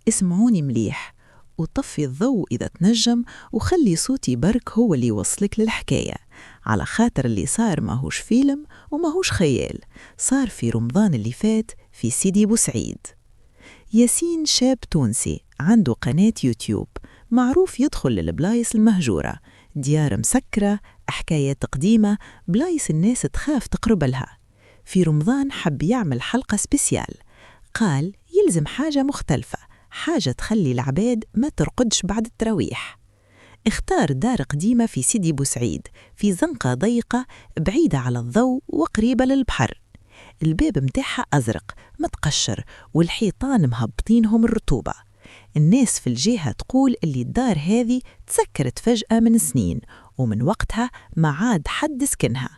اسمعوني مليح وطفي الضوء إذا تنجم، وخلي صوتي برك هو اللي يوصلك للحكاية، على خاطر اللي صار ماهوش فيلم وماهوش خيال، صار في رمضان اللي فات في سيدي بوسعيد. ياسين شاب تونسي عنده قناة يوتيوب، معروف يدخل للبلايص المهجورة، ديار مسكرة، حكايات قديمة، بلايص الناس تخاف تقرب لها. في رمضان حب يعمل حلقة سبيسيال، قال يلزم حاجة مختلفة، حاجة تخلي العباد ما ترقدش بعد التراويح. اختار دار قديمة في سيدي بوسعيد، في زنقة ضيقة بعيدة على الضوء وقريبة للبحر. الباب متاعها أزرق متقشر والحيطان مهبطينهم الرطوبة. الناس في الجهة تقول اللي الدار هذه تسكرت فجأة من سنين، ومن وقتها ما عاد حد سكنها.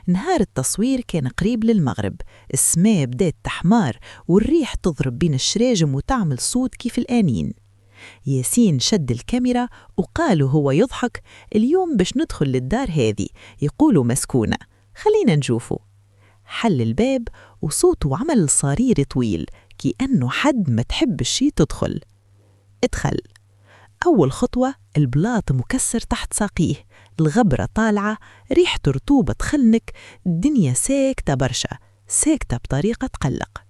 نهار التصوير كان قريب للمغرب، السماء بدات تحمار والريح تضرب بين الشراجم وتعمل صوت كيف الآنين. ياسين شد الكاميرا وقال هو يضحك: اليوم باش ندخل للدار هذه، يقولوا مسكونة، خلينا نشوفوا. حل الباب وصوته عمل صرير طويل كأنه حد ما تحب الشي تدخل. ادخل. أول خطوة البلاط مكسر تحت ساقيه، الغبرة طالعة، ريحة رطوبة تخنك، الدنيا ساكتة برشا، ساكتة بطريقة تقلق.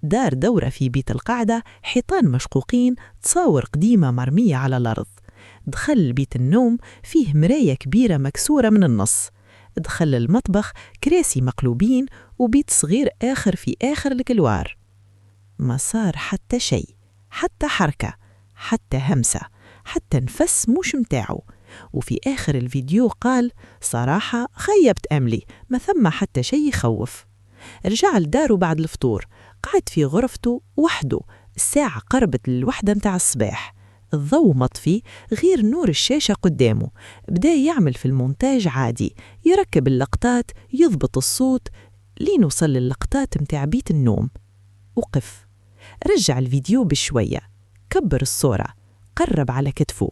دار دورة في بيت القعدة، حيطان مشقوقين، تصاور قديمة مرمية على الأرض. دخل بيت النوم، فيه مراية كبيرة مكسورة من النص. دخل المطبخ، كراسي مقلوبين، وبيت صغير آخر في آخر الكلوار. ما صار حتى شيء، حتى حركة، حتى همسة، حتى نفس مش متاعه. وفي آخر الفيديو قال: صراحة خيبت أملي، ما ثم حتى شيء يخوف. رجع لداره بعد الفطور، قعد في غرفته وحده، الساعة قربت للوحدة متاع الصباح، الضوء مطفي غير نور الشاشة قدامه. بدأ يعمل في المونتاج عادي، يركب اللقطات، يضبط الصوت، لين وصل للقطات متاع بيت النوم. وقف، رجع الفيديو بشوية، كبر الصورة، قرب على كتفه.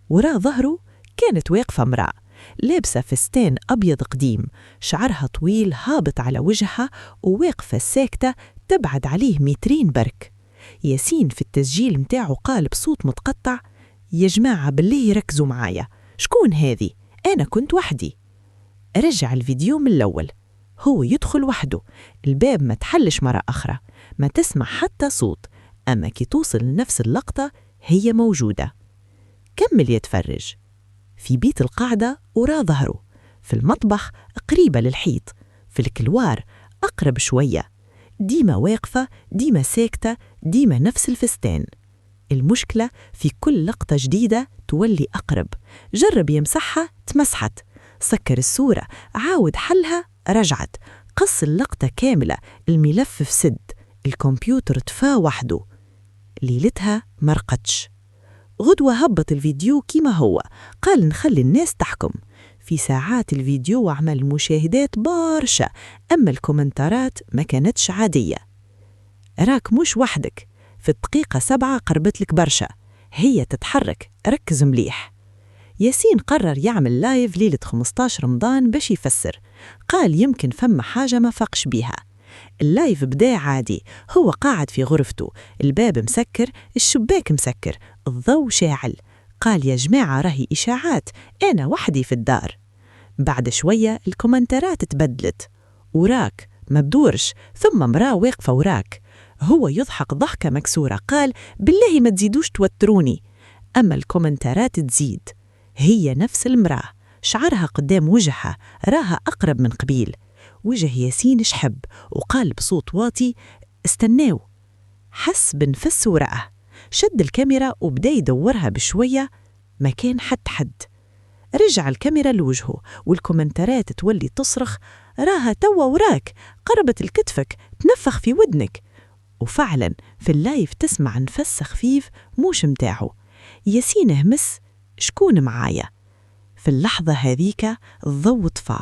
وراء ظهره كانت واقفة امرأة لابسة فستان أبيض قديم، شعرها طويل هابط على وجهها، وواقفة ساكتة تبعد عليه 2 برك. ياسين في التسجيل متاعه قال بصوت متقطع: يا جماعة بالله ركزوا معايا، شكون هذه؟ أنا كنت وحدي. رجع الفيديو من الأول، هو يدخل وحده، الباب ما تحلش مرة أخرى، ما تسمع حتى صوت، أما كي توصل لنفس اللقطة هي موجودة. كمل يتفرج. في بيت القعدة وراء ظهره، في المطبخ قريبة للحيط، في الكلوار أقرب شوية، ديما واقفة، ديما ساكتة، ديما نفس الفستان. المشكلة في كل لقطة جديدة تولي أقرب، جرب يمسحها تمسحت، سكر الصورة، عاود حلها، رجعت، قص اللقطة كاملة، الملف في سد، الكمبيوتر تفا وحده. ليلتها مرقتش. غدوة هبط الفيديو كما هو، قال نخلي الناس تحكم. في ساعات الفيديو عمل مشاهدات بارشة، أما الكومنتارات ما كانتش عادية. راك مش وحدك، في الدقيقة 7 قربت لك برشا، هي تتحرك، ركز مليح. ياسين قرر يعمل لايف ليلة 15 رمضان باش يفسر، قال يمكن فما حاجة ما فقش بيها. اللايف بدا عادي، هو قاعد في غرفته، الباب مسكر، الشباك مسكر، الضوء شاعل. قال يا جماعة راهي إشاعات، أنا وحدي في الدار. بعد شوية الكومنتارات تبدلت: وراك ما بدورش، ثم امرأة واقفة وراك. هو يضحك ضحكة مكسورة، قال بالله ما تزيدوش توتروني. أما الكومنتارات تزيد: هي نفس المرأة، شعرها قدام وجهها، راها أقرب من قبيل. وجه ياسين شحب وقال بصوت واطي: استناو. حس بنفس ورقه، شد الكاميرا وبدأ يدورها بشوية، ما كان حد. رجع الكاميرا لوجهه والكومنتارات تولي تصرخ: راها توا وراك، قربت الكتفك، تنفخ في ودنك. وفعلا في اللايف تسمع نفس خفيف موش متاعه. ياسين همس: شكون معايا؟ في اللحظة هذيك الضوء طفى،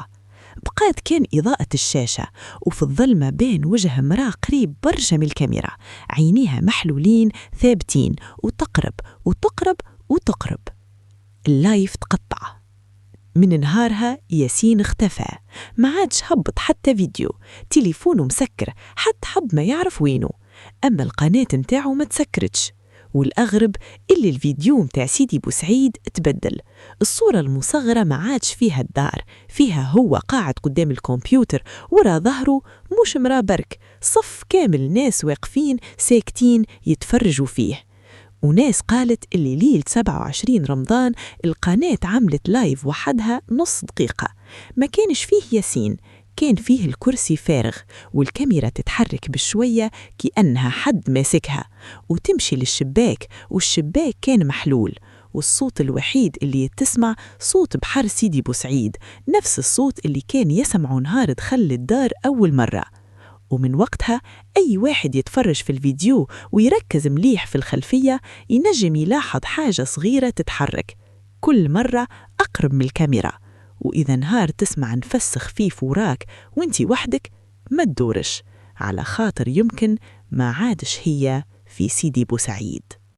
بقات كان إضاءة الشاشة، وفي الظلمة بين وجه امرأة قريب برشا من الكاميرا، عينيها محلولين ثابتين، وتقرب وتقرب وتقرب. اللايف تقطع. من نهارها ياسين اختفى، ما عادش هبط حتى فيديو، تليفونه مسكر، حتى حب ما يعرف وينه. أما القناة نتاعه ما تسكرتش، والأغرب اللي الفيديو متاع سيدي بوسعيد تبدل. الصورة المصغرة ما عادش فيها الدار، فيها هو قاعد قدام الكمبيوتر ورا ظهره مش مرا برك، صف كامل ناس واقفين ساكتين يتفرجوا فيه. وناس قالت اللي ليلة 27 رمضان القناة عملت لايف وحدها نص دقيقة، ما كانش فيه ياسين، كان فيه الكرسي فارغ والكاميرا تتحرك بشوية كأنها حد ماسكها وتمشي للشباك، والشباك كان محلول، والصوت الوحيد اللي يتسمع صوت بحر سيدي بوسعيد، نفس الصوت اللي كان يسمعه نهار دخل الدار أول مرة. ومن وقتها أي واحد يتفرج في الفيديو ويركز مليح في الخلفية ينجم يلاحظ حاجة صغيرة تتحرك كل مرة أقرب من الكاميرا. وإذا نهار تسمع نفس خفيف وراك وانتي وحدك ما تدورش، على خاطر يمكن ما عادش هي في سيدي بوسعيد.